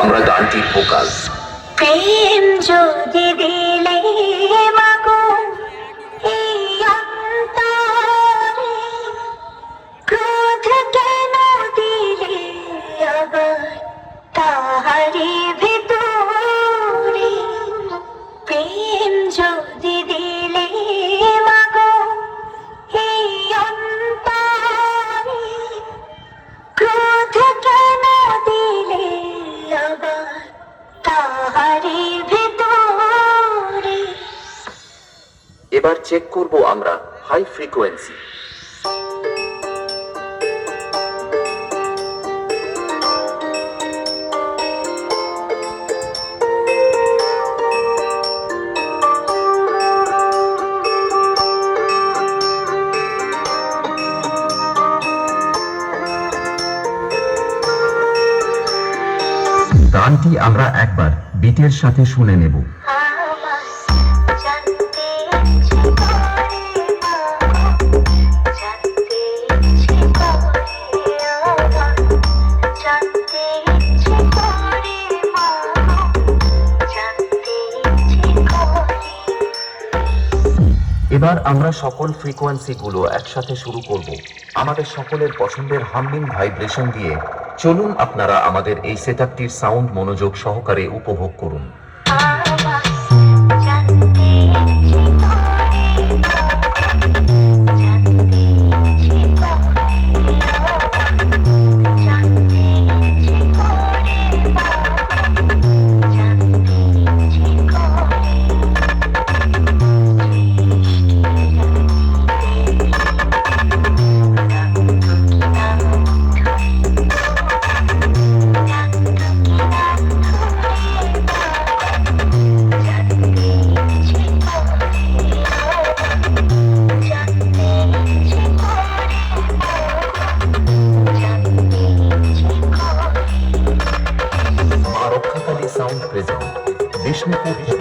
আমরা গানটির ভোকাল। প্রেম যদি দিলে মাগো এই অন্তরে, ক্রোধ কেন দিলে আবার তাহারি ভিতরে? প্রেম যদি দিলে মাগো এই অন্তরে, ক্রোধ কেন দিলে আবার তাহারি ভিতরে? এবার চেক করব আমরা হাই ফ্রিকোয়েন্সি। গানটি আমরা একবার বিটের সাথে শুনে নেব। আমার জানতে ইচ্ছে করে মাগো, জানতে ইচ্ছে করে আমার, জানতে ইচ্ছে করে মাগো, জানতে ইচ্ছে করে। এবার আমরা সকল ফ্রিকোয়েন্সি গুলো একসাথে শুরু করব আমাদের সকলের পছন্দের হামিং ভাইব্রেশন দিয়ে। চলুন আপনারা আমাদের এই সেটআপটির সাউন্ড মনোযোগ সহকারে উপভোগ করুন। আমার জানতে ইচ্ছে করে মাগো, জানতে ইচ্ছে করে আমার, জানতে ইচ্ছে করে মাগো, জানতে ইচ্ছে করে। মা রক্ষাকালী সাউন্ড প্রেজেন্ট বিষ্ণুপুর।